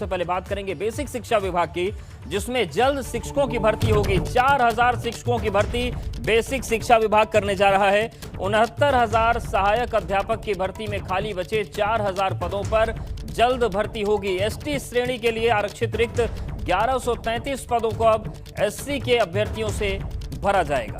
पहले बात करेंगे बेसिक शिक्षा विभाग की, जिसमें जल्द शिक्षकों की भर्ती होगी। 4000 शिक्षकों की भर्ती बेसिक शिक्षा विभाग करने जा रहा है। 69,000 सहायक अध्यापक की भर्ती में खाली बचे 4000 पदों पर जल्द भर्ती होगी। एसटी श्रेणी के लिए आरक्षित रिक्त 1133 पदों को अब एससी के अभ्यर्थियों से भरा जाएगा।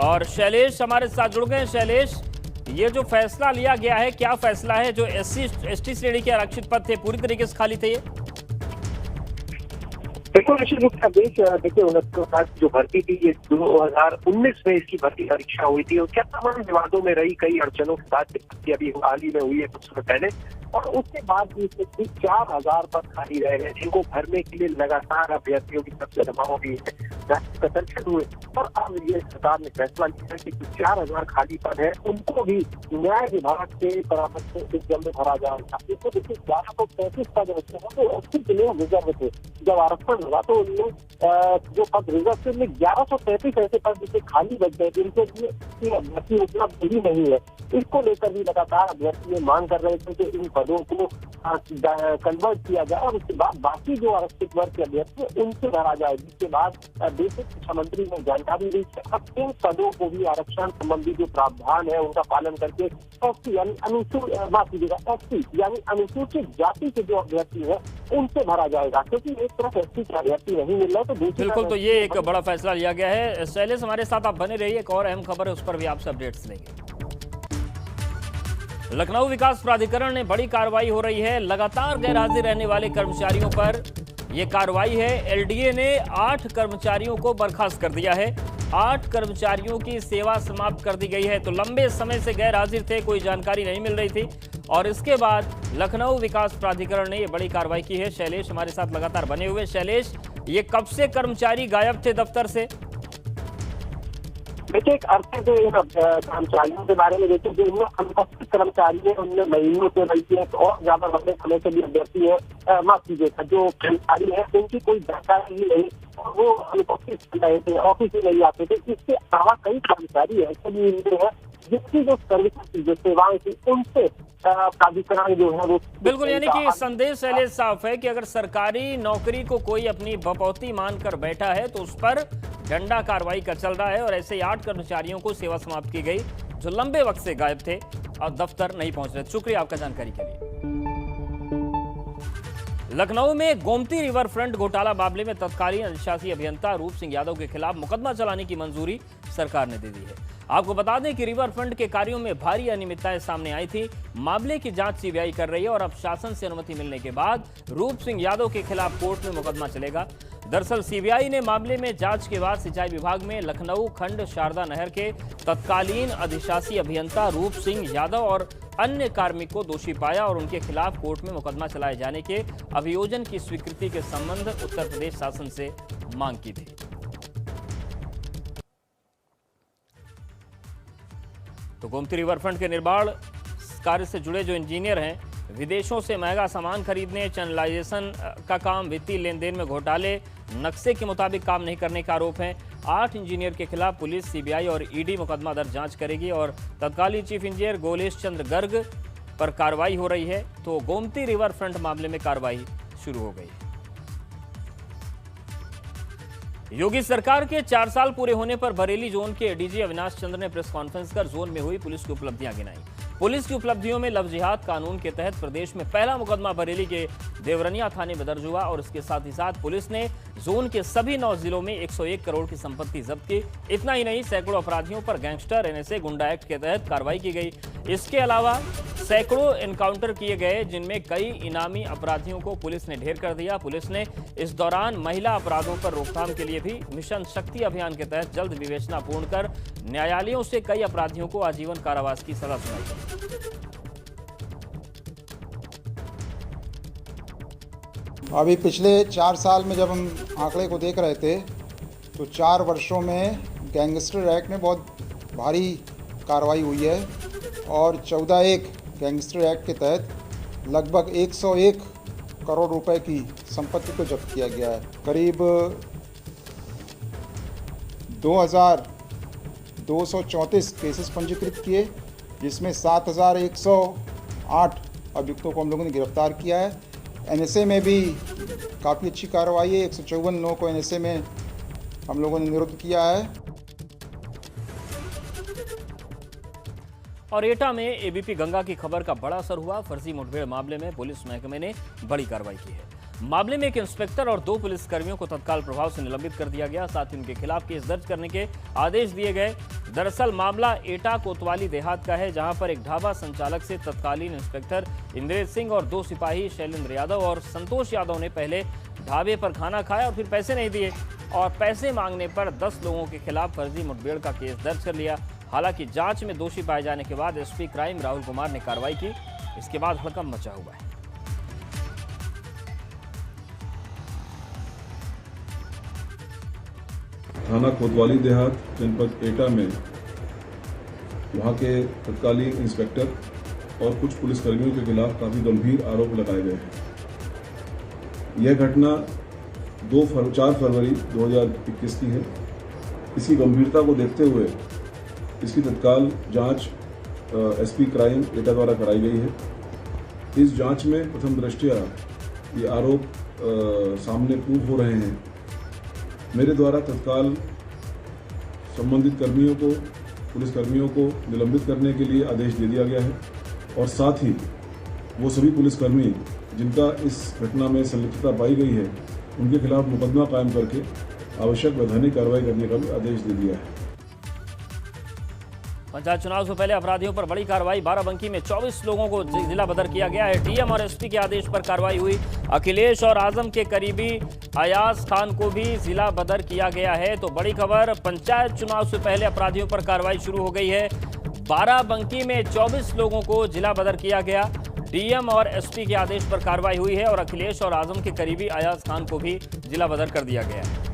और शैलेश हमारे साथ जुड़ गए। शैलेश, ये जो फैसला लिया गया है, क्या फैसला है? जो एसटी श्रेणी के आरक्षित पद थे पूरी तरीके से खाली थे ये? बिल्कुल निश्चित रूप से देखिए 69,000 जो भर्ती थी ये 2019 में इसकी भर्ती परीक्षा हुई थी और क्या तमाम विवादों में रही, कई अड़चनों के साथ अभी हाल ही में हुई है कुछ समय पहले, और उसके बाद भी इसमें 4000 पद खाली रह गए जिनको भरने के लिए लगातार अभ्यर्थियों की तरफ से जमा हो गई है, प्रदर्शन हुए। और अब ये सरकार ने फैसला लिया है कि 4000 खाली पद है उनको भी न्याय विभाग के परामर्श से जल्द भरा जाएगा। इसको देखिए 1133 पद होते हैं तो 80 के लिए रिजर्व थे। जब आरक्षण हुआ तो उनमें जो पद रिजर्व थे उनमें 1133 ऐसे पद जिसे खाली बच गए जिनके लिए अभ्यर्थी उपलब्ध ही नहीं है। इसको लेकर भी लगातार अभ्यर्थी ये मांग कर रहे थे कि इन पदों को कन्वर्ट किया जाए और उसके बाद बाकी जो आरक्षित वर्ग के अभ्यर्थी है उनसे भरा जाए, जिसके बाद बेसिक शिक्षा मंत्री ने जानकारी दी कि अब इन पदों को भी आरक्षण संबंधी जो प्रावधान है उनका पालन करके एससी यानी अनुसूचित जाति के जो अभ्यर्थी है उनसे भरा जाएगा, क्योंकि एक तरफ एससी के अभ्यर्थी नहीं मिल रहा तो दूसरी बिल्कुल, तो ये एक बड़ा फैसला लिया गया है। शैलेश हमारे साथ आप बने रहिए, एक और अहम खबर है उस पर भी आपसे अपडेट्स लेंगे। लखनऊ विकास प्राधिकरण ने बड़ी कार्रवाई हो रही है। लगातार गैरहाजिर रहने वाले कर्मचारियों पर यह कार्रवाई है। एलडीए ने 8 कर्मचारियों को बर्खास्त कर दिया है। 8 कर्मचारियों की सेवा समाप्त कर दी गई है। तो लंबे समय से गैरहाजिर थे, कोई जानकारी नहीं मिल रही थी और इसके बाद लखनऊ विकास प्राधिकरण ने यह बड़ी कार्रवाई की है। शैलेश हमारे साथ लगातार बने हुए। शैलेश, ये कब से कर्मचारी गायब थे दफ्तर से? देखिए एक अरसे से इन कर्मचारियों के बारे में देखिए, जो इनमें अनुपस्थित कर्मचारी है उनमें महीनों से बल्कि और ज्यादा लंबे समय से भी अभ्यर्थी है, माफ कीजिएगा, जो कर्मचारी है उनकी कोई जानकारी ही नहीं और वो अनुपस्थित रहे थे, ऑफिस ही नहीं आते थे। इसके अलावा कई कर्मचारी ऐसे भी हैं जिनकी जो सर्विस जो सेवाएं थी उनसे प्राधिकरण जो है वो बिल्कुल, यानी कि संदेश शैलेश साफ है कि अगर सरकारी नौकरी को कोई अपनी बपौती मानकर बैठा है तो उस पर डंडा कार्रवाई का चल रहा है। और ऐसे 8 कर्मचारियों को सेवा समाप्त की गई जो लंबे वक्त से गायब थे और दफ्तर नहीं पहुंच रहे। शुक्रिया आपका जानकारी के लिए। लखनऊ में गोमती रिवर फ्रंट घोटाला मामले में तत्कालीन अधिशासी अभियंता रूप सिंह यादव के खिलाफ मुकदमा चलाने की मंजूरी सरकार ने दे दी है। आपको बता दें कि रिवर फ्रंट के कार्यों में भारी अनियमितताएं सामने आई थी। मामले की जांच सीबीआई कर रही है और अब शासन से अनुमति मिलने के बाद रूप सिंह यादव के खिलाफ कोर्ट में मुकदमा चलेगा। दरअसल सीबीआई ने मामले में जांच के बाद सिंचाई विभाग में लखनऊ खंड शारदा नहर के तत्कालीन अधिशासी अभियंता रूप सिंह यादव और अन्य कार्मिक को दोषी पाया और उनके खिलाफ कोर्ट में मुकदमा चलाए जाने के अभियोजन की स्वीकृति के संबंध उत्तर प्रदेश शासन से मांग की थी। तो गोमती रिवरफ्रंट के निर्माण कार्य से जुड़े जो इंजीनियर हैं, विदेशों से महंगा सामान खरीदने, चैनलाइजेशन का काम, वित्तीय लेन देन में घोटाले, नक्शे के मुताबिक काम नहीं करने का आरोप है। 8 इंजीनियर के खिलाफ पुलिस, सीबीआई और ईडी मुकदमा दर्ज जांच करेगी और तत्कालीन चीफ इंजीनियर गोलेश चंद्र गर्ग पर कार्रवाई हो रही है। तो गोमती रिवर फ्रंट मामले में कार्रवाई शुरू हो गई। योगी सरकार के 4 साल पूरे होने पर बरेली जोन के एडीजी अविनाश चंद्र ने प्रेस कॉन्फ्रेंस कर जोन में हुई पुलिस की उपलब्धियां गिनाई। पुलिस की उपलब्धियों में लव जिहाद कानून के तहत प्रदेश में पहला मुकदमा बरेली के देवरनिया थाने में दर्ज हुआ और इसके साथ ही साथ पुलिस ने जोन के सभी 9 जिलों में 101 करोड़ की संपत्ति जब्त की। इतना ही नहीं, सैकड़ों अपराधियों पर गैंगस्टर एनएसए गुंडा एक्ट के तहत कार्रवाई की गई। इसके अलावा सैकड़ों एनकाउंटर किए गए जिनमें कई इनामी अपराधियों को पुलिस ने ढेर कर दिया। पुलिस ने इस दौरान महिला अपराधों पर रोकथाम के लिए भी मिशन शक्ति अभियान के तहत जल्द विवेचना पूर्ण कर न्यायालयों से कई अपराधियों को आजीवन कारावास की सजा सुनाई। अभी पिछले 4 साल में जब हम आंकड़े को देख रहे थे तो 4 वर्षों में गैंगस्टर एक्ट में बहुत भारी कार्रवाई हुई है और 14(1) गैंगस्टर एक्ट के तहत लगभग 101 करोड़ रुपए की संपत्ति को जब्त किया गया है। करीब 2234 केसेस पंजीकृत किए, जिसमें 7108 अभियुक्तों को हम लोगों ने गिरफ्तार किया है एनएसए में भी काफ़ी अच्छी कार्रवाई है। 154 लोगों को एनएसए में हम लोगों ने निरुद्ध किया है। और एटा में एबीपी गंगा की खबर का बड़ा असर हुआ। फर्जी मुठभेड़ मामले में पुलिस महकमे ने बड़ी कार्रवाई की है। मामले में एक इंस्पेक्टर और 2 पुलिसकर्मियों को तत्काल प्रभाव से निलंबित कर दिया गया। साथ ही उनके खिलाफ केस दर्ज करने के आदेश दिए गए। दरअसल मामला एटा कोतवाली देहात का है, जहां पर एक ढाबा संचालक से तत्कालीन इंस्पेक्टर इंद्रेश सिंह और 2 सिपाही शैलेंद्र यादव और संतोष यादव ने पहले ढाबे पर खाना खाया और फिर पैसे नहीं दिए और पैसे मांगने पर 10 लोगों के खिलाफ फर्जी मुठभेड़ का केस दर्ज कर लिया। हालांकि जांच में दोषी पाए जाने के बाद एसपी क्राइम राहुल कुमार ने कार्रवाई की। इसके बाद हड़कंप मचा हुआ है। थाना कोतवाली देहात जनपद एटा में वहां के तत्कालीन इंस्पेक्टर और कुछ पुलिसकर्मियों के खिलाफ काफी गंभीर आरोप लगाए गए हैं। यह घटना 4 फरवरी 2021 की है। इसकी गंभीरता को देखते हुए इसकी तत्काल जांच एसपी क्राइम एटा द्वारा कराई गई है। इस जांच में प्रथम दृष्टया ये आरोप सामने प्रूव हो रहे हैं। मेरे द्वारा तत्काल संबंधित कर्मियों को, पुलिसकर्मियों को निलंबित करने के लिए आदेश दे दिया गया है और साथ ही वो सभी पुलिसकर्मी जिनका इस घटना में संलिप्तता पाई गई है उनके खिलाफ मुकदमा कायम करके आवश्यक वैधानिक कार्रवाई करने का भी आदेश दे दिया है। पंचायत चुनाव से पहले अपराधियों पर बड़ी कार्रवाई। बाराबंकी में 24 लोगों को जिला बदर किया गया है। डीएम और एसपी के आदेश पर कार्रवाई हुई। अखिलेश और आजम के करीबी अयाज खान को भी जिला बदर किया गया है। तो बड़ी खबर, पंचायत चुनाव से पहले अपराधियों पर कार्रवाई शुरू हो गई है। बाराबंकी में 24 लोगों को जिला बदर किया गया। डीएम और एसपी के आदेश पर कार्रवाई हुई है और अखिलेश और आजम के करीबी अयाज खान को भी जिला बदर कर दिया गया है।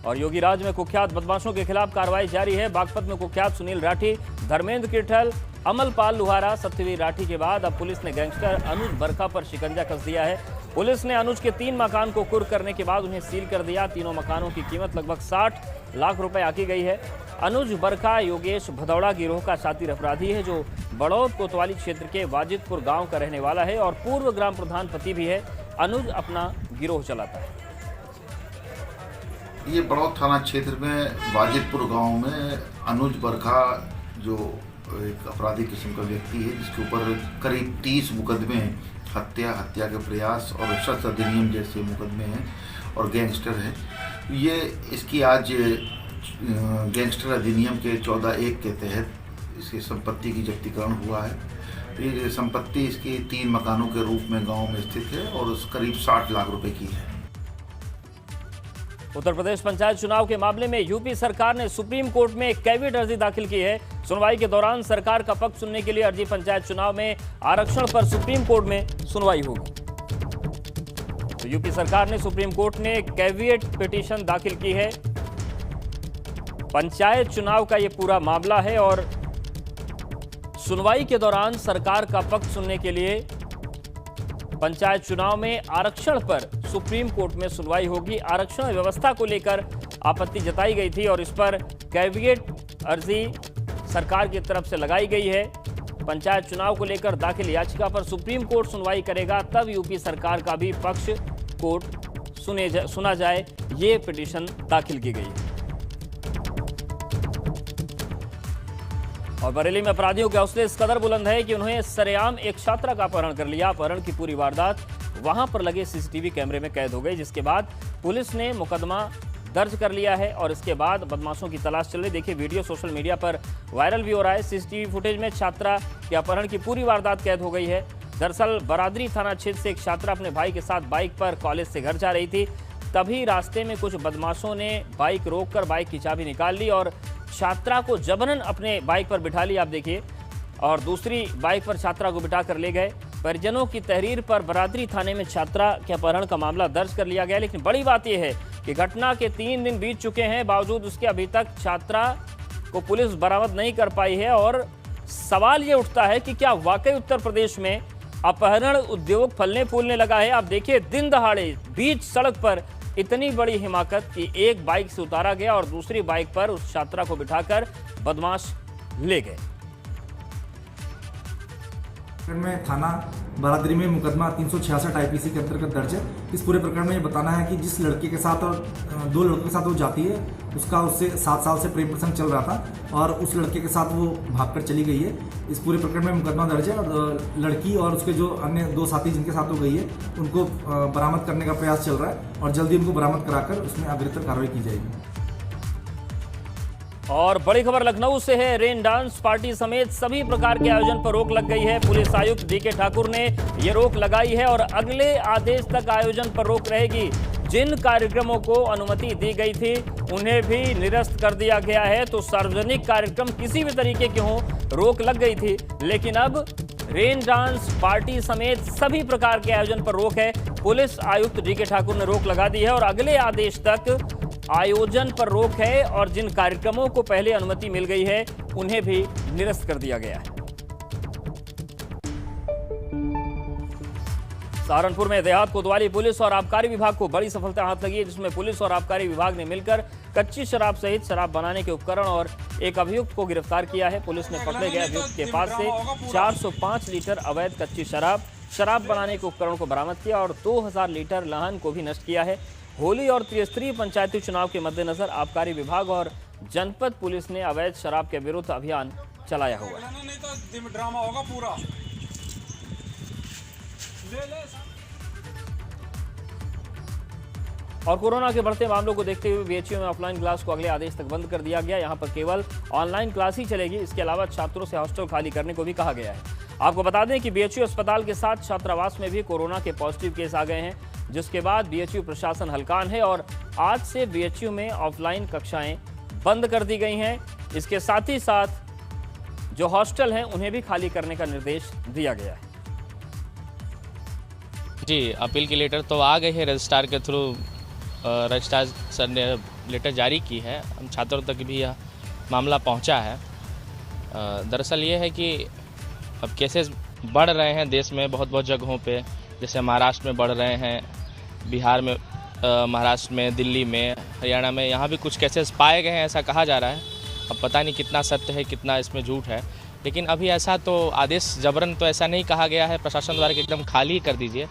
और योगी राज में कुख्यात बदमाशों के खिलाफ कार्रवाई जारी है। बागपत में कुख्यात सुनील राठी, धर्मेंद्र किठल, अमलपाल लुहारा, सत्यवीर राठी के बाद अब पुलिस ने गैंगस्टर अनुज बरखा पर शिकंजा कस दिया है। पुलिस ने अनुज के 3 मकान को कुर्क करने के बाद उन्हें सील कर दिया। तीनों मकानों की कीमत लगभग 60 लाख रुपए आकी गई है। अनुज बरखा योगेश भदौड़ा गिरोह का शातिर अपराधी है, जो बड़ौद कोतवाली क्षेत्र के वाजिदपुर गांव का रहने वाला है और पूर्व ग्राम प्रधान पति भी है। अनुज अपना गिरोह चलाता है। ये बड़ौद थाना क्षेत्र में वाजिदपुर गांव में अनुज बरखा जो एक अपराधी किस्म का व्यक्ति है, जिसके ऊपर करीब 30 मुकदमे हैं, हत्या के प्रयास और शस्त्र अधिनियम जैसे मुकदमे हैं और गैंगस्टर है। ये इसकी आज गैंगस्टर अधिनियम के 14(1) के तहत इसकी संपत्ति की जब्तीकरण हुआ है। ये संपत्ति इसकी 3 मकानों के रूप में गाँव में स्थित है और करीब 60 लाख रुपए की है। उत्तर प्रदेश पंचायत चुनाव के मामले में यूपी सरकार ने सुप्रीम कोर्ट में एक कैविएट अर्जी दाखिल की है। सुनवाई के दौरान सरकार का पक्ष सुनने के लिए अर्जी पंचायत चुनाव में आरक्षण पर सुप्रीम कोर्ट में सुनवाई होगी। तो यूपी सरकार ने सुप्रीम कोर्ट में कैविएट पिटीशन दाखिल की है। पंचायत चुनाव का यह पूरा मामला है और सुनवाई के दौरान सरकार का पक्ष सुनने के लिए पंचायत चुनाव में आरक्षण पर सुप्रीम कोर्ट में सुनवाई होगी। आरक्षण व्यवस्था को लेकर आपत्ति जताई गई थी और इस पर कैविएट अर्जी सरकार की तरफ से लगाई गई है। पंचायत चुनाव को लेकर दाखिल याचिका पर सुप्रीम कोर्ट सुनवाई करेगा, तब यूपी सरकार का भी पक्ष कोर्ट सुना जाए, ये पिटीशन दाखिल की गई है। और बरेली में अपराधियों के हौसले इस कदर बुलंद है कि उन्होंने सरेआम एक छात्रा का अपहरण कर लिया। अपहरण की पूरी वारदात वहां पर लगे सीसीटीवी कैमरे में कैद हो गई, जिसके बाद पुलिस ने मुकदमा दर्ज कर लिया है और इसके बाद बदमाशों की तलाश चल रही। देखिए, वीडियो सोशल मीडिया पर वायरल भी हो रहा है। सीसीटीवी फुटेज में छात्रा के अपहरण की पूरी वारदात कैद हो गई है। दरअसल बरादरी थाना क्षेत्र से एक छात्रा अपने भाई के साथ बाइक पर कॉलेज से घर जा रही थी। तभी रास्ते में कुछ बदमाशों ने बाइक रोककर बाइक की चाबी निकाल ली और छात्रा को जबरन अपने बाइक पर बिठा लिया, आप देखिए, और दूसरी बाइक पर छात्रा को बिठा कर ले गए। परिजनों की तहरीर पर बरादरी थाने में छात्रा के अपहरण का मामला दर्ज कर लिया गया। लेकिन बड़ी बात यह है कि घटना के 3 दिन बीत चुके हैं, बावजूद उसके अभी तक छात्रा को पुलिस बरामद नहीं कर पाई है। और सवाल ये उठता है कि क्या वाकई उत्तर प्रदेश में अपहरण उद्योग फलने फूलने लगा है। आप देखिए, दिन दहाड़े बीच सड़क पर इतनी बड़ी हिमाकत कि एक बाइक से उतारा गया और दूसरी बाइक पर उस छात्रा को बिठाकर बदमाश ले गए। प्रकरण में थाना बारादरी में मुकदमा 366 IPC के अंतर्गत दर्ज है। इस पूरे प्रकरण में ये बताना है कि जिस लड़के के साथ और 2 लड़कों के साथ वो जाती है, उससे 7 साल से प्रेम प्रसंग चल रहा था और उस लड़के के साथ वो भागकर चली गई है। इस पूरे प्रकरण में मुकदमा दर्ज है और लड़की और उसके जो अन्य 2 साथी जिनके साथ वो गई है उनको बरामद करने का प्रयास चल रहा है और जल्दी उनको बरामद कराकर उसमें अग्रितर कार्रवाई की जाएगी। और बड़ी खबर लखनऊ से है। रेन डांस पार्टी समेत सभी प्रकार के आयोजन पर रोक लग गई है। पुलिस आयुक्त DK ठाकुर ने ये रोक लगाई है और अगले आदेश तक आयोजन पर रोक रहेगी। जिन कार्यक्रमों को अनुमति दी गई थी उन्हें भी निरस्त कर दिया गया है। तो सार्वजनिक कार्यक्रम किसी भी तरीके के हों, रोक लग गई थी, लेकिन अब रेन डांस पार्टी समेत सभी प्रकार के आयोजन पर रोक है। पुलिस आयुक्त DK ठाकुर ने रोक लगा दी है और अगले आदेश तक आयोजन पर रोक है और जिन कार्यक्रमों को पहले अनुमति मिल गई है उन्हें भी निरस्त कर दिया गया है। सहारनपुर में देहात कोतवाली पुलिस और आबकारी विभाग को बड़ी सफलता हाथ लगी है, जिसमें पुलिस और आबकारी विभाग ने मिलकर कच्ची शराब सहित शराब बनाने के उपकरण और एक अभियुक्त को गिरफ्तार किया है। पुलिस ने पकड़े गए अभियुक्त के पास से 405 लीटर अवैध कच्ची शराब बनाने के उपकरण को बरामद किया और 2000 लीटर लाहन को भी नष्ट किया है। होली और त्रिस्तरीय पंचायती चुनाव के मद्देनजर आबकारी विभाग और जनपद पुलिस ने अवैध शराब के विरुद्ध अभियान चलाया हुआ है। नहीं तो ड्रामा होगा पूरा। और कोरोना के बढ़ते मामलों को देखते हुए BHU में ऑफलाइन क्लास को अगले आदेश तक बंद कर दिया गया। यहां पर केवल ऑनलाइन क्लास ही चलेगी। इसके अलावा छात्रों से हॉस्टल खाली करने को भी कहा गया है। आपको बता दें कि BHU अस्पताल के साथ छात्रावास में भी कोरोना के पॉजिटिव केस आ गए हैं, जिसके बाद BHU प्रशासन हलकान है और आज से BHU में ऑफलाइन कक्षाएं बंद कर दी गई हैं। इसके साथ ही साथ जो हॉस्टल हैं उन्हें भी खाली करने का निर्देश दिया गया है। जी, अपील की लेटर तो आ गई है रजिस्ट्रार के थ्रू। रजिस्ट्रार सर ने लेटर जारी की है। हम छात्रों तक भी यह मामला पहुंचा है। दरअसल ये है कि अब केसेस बढ़ रहे हैं देश में बहुत जगहों पे, जैसे महाराष्ट्र में बढ़ रहे हैं, बिहार में, महाराष्ट्र में, दिल्ली में, हरियाणा में, यहाँ भी कुछ केसेस पाए गए हैं ऐसा कहा जा रहा है। अब पता नहीं कितना सत्य है, कितना इसमें झूठ है, लेकिन अभी ऐसा तो आदेश जबरन तो ऐसा नहीं कहा गया है प्रशासन द्वारा कि एकदम खाली कर दीजिए।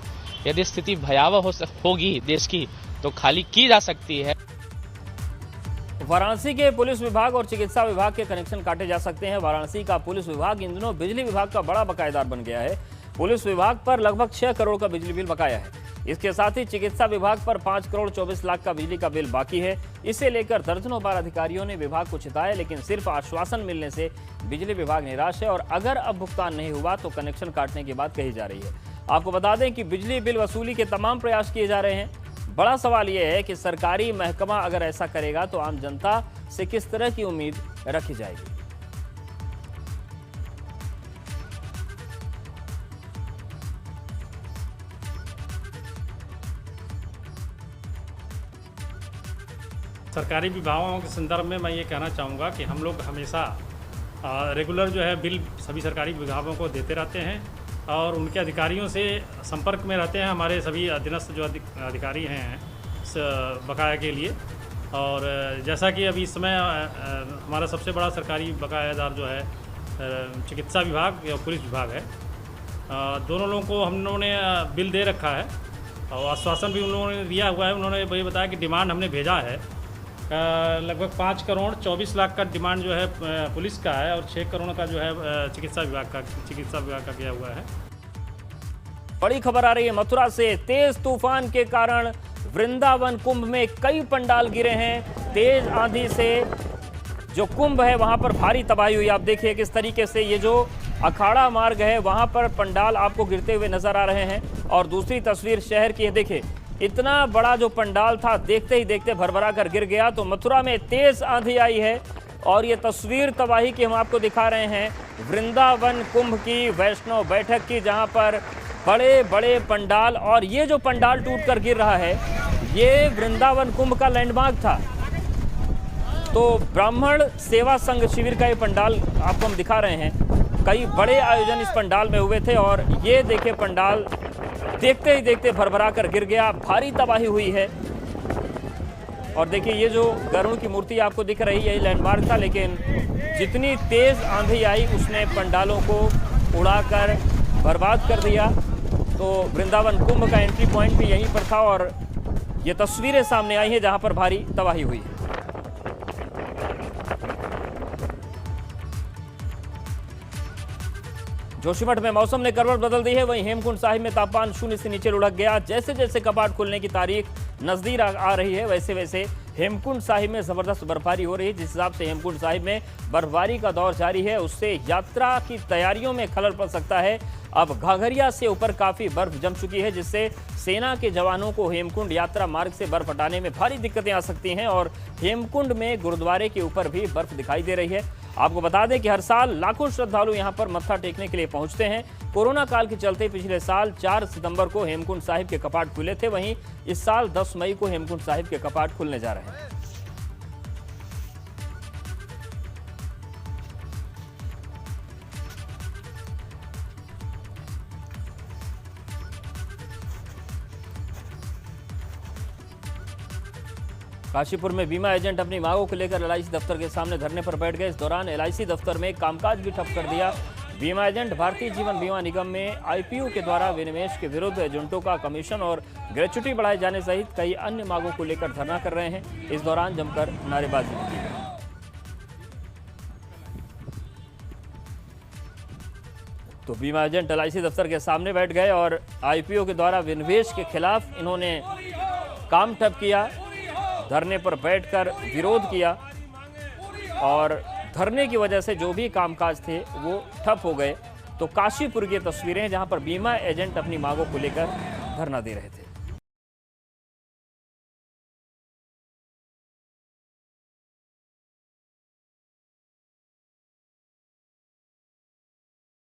यदि स्थिति भयावह होगी देश की तो खाली की जा सकती है। वाराणसी के पुलिस विभाग और चिकित्सा विभाग के कनेक्शन काटे जा सकते हैं। वाराणसी का पुलिस विभाग इन दिनों बिजली विभाग का बड़ा बकायेदार बन गया है। पुलिस विभाग पर लगभग 6 करोड़ का बिजली बिल बकाया है। इसके साथ ही चिकित्सा विभाग पर 5 करोड़ 24 लाख का बिजली का बिल बाकी है। इसे लेकर दर्जनों बार अधिकारियों ने विभाग को चिताया, लेकिन सिर्फ आश्वासन मिलने से बिजली विभाग निराश है और अगर अब भुगतान नहीं हुआ तो कनेक्शन काटने की बात कही जा रही है। आपको बता दें कि बिजली बिल वसूली के तमाम प्रयास किए जा रहे हैं। बड़ा सवाल यह है कि सरकारी महकमा अगर ऐसा करेगा तो आम जनता से किस तरह की उम्मीद रखी जाएगी। सरकारी विभागों के संदर्भ में मैं ये कहना चाहूँगा कि हम लोग हमेशा रेगुलर जो है बिल सभी सरकारी विभागों को देते रहते हैं और उनके अधिकारियों से संपर्क में रहते हैं। हमारे सभी अधीनस्थ जो अधिकारी हैं बकाया के लिए, और जैसा कि अभी इस समय हमारा सबसे बड़ा सरकारी बकायादार जो है चिकित्सा विभाग या पुलिस विभाग है। दोनों लोगों को हम लोगों ने बिल दे रखा है और आश्वासन भी उन लोगों ने दिया हुआ है। उन्होंने वही बताया कि डिमांड हमने भेजा है, लगभग 5 करोड़ 24 लाख का डिमांड जो है पुलिस का है और 6 करोड़ का जो है चिकित्सा विभाग का किया हुआ है। बड़ी खबर आ रही है मथुरा से। तेज तूफान के कारण वृंदावन कुंभ में कई पंडाल गिरे हैं। तेज आंधी से जो कुंभ है वहां पर भारी तबाही हुई। आप देखिए किस तरीके से ये जो अखाड़ा मार्ग है वहां पर पंडाल आपको गिरते हुए नजर आ रहे हैं। और दूसरी तस्वीर शहर की है, देखिए इतना बड़ा जो पंडाल था देखते ही देखते भरभरा कर गिर गया। तो मथुरा में तेज आंधी आई है और ये तस्वीर तबाही की हम आपको दिखा रहे हैं वृंदावन कुंभ की, वैष्णव बैठक की, जहां पर बड़े बड़े पंडाल, और ये जो पंडाल टूट कर गिर रहा है ये वृंदावन कुंभ का लैंडमार्क था। तो ब्राह्मण सेवा संघ शिविर का ये पंडाल आपको हम दिखा रहे हैं। कई बड़े आयोजन इस पंडाल में हुए थे और ये देखिए पंडाल देखते ही देखते भरभरा कर गिर गया। भारी तबाही हुई है। और देखिए ये जो गरुड़ की मूर्ति आपको दिख रही है ये लैंडमार्क था, लेकिन जितनी तेज आंधी आई उसने पंडालों को उड़ाकर बर्बाद कर दिया। तो वृंदावन कुंभ का एंट्री पॉइंट भी यहीं पर था और ये तस्वीरें सामने आई हैं जहां पर भारी तबाही हुई है। जोशीमठ में मौसम ने करवट बदल दी है, वहीं हेमकुंड साहिब में तापमान 0 से नीचे लुढ़क गया। जैसे जैसे कपाट खुलने की तारीख नजदीक आ रही है वैसे वैसे हेमकुंड साहिब में जबरदस्त बर्फबारी हो रही है। जिस हिसाब से हेमकुंड साहिब में बर्फबारी का दौर जारी है उससे यात्रा की तैयारियों में खलल पड़ सकता है। अब घाघरिया से ऊपर काफी बर्फ जम चुकी है जिससे सेना के जवानों को हेमकुंड यात्रा मार्ग से बर्फ हटाने में भारी दिक्कतें आ सकती हैं और हेमकुंड में गुरुद्वारे के ऊपर भी बर्फ दिखाई दे रही है। आपको बता दें कि हर साल लाखों श्रद्धालु यहां पर मत्था टेकने के लिए पहुंचते हैं। कोरोना काल के चलते पिछले साल 4 सितंबर को हेमकुंड साहिब के कपाट खुले थे, वहीं इस साल 10 मई को हेमकुंड साहिब के कपाट खुलने जा रहे हैं। काशीपुर में बीमा एजेंट अपनी मांगों को लेकर एलआईसी दफ्तर के सामने धरने पर बैठ गए। इस दौरान एलआईसी दफ्तर में कामकाज भी ठप कर दिया। बीमा एजेंट भारतीय जीवन बीमा निगम में आईपीओ के द्वारा विनिवेश के विरुद्ध एजेंटों का कमीशन और ग्रेच्युटी बढ़ाए जाने सहित कई अन्य मांगों को लेकर धरना कर रहे हैं। इस दौरान जमकर नारेबाजी की गई। तो बीमा एजेंट एलआईसी दफ्तर के सामने बैठ गए और आईपीओ के द्वारा विनिवेश के खिलाफ इन्होंने काम ठप किया, धरने पर बैठकर विरोध किया और धरने की वजह से जो भी कामकाज थे वो ठप हो गए। तो काशीपुर की तस्वीरें जहां पर बीमा एजेंट अपनी मांगों को लेकर धरना दे रहे थे।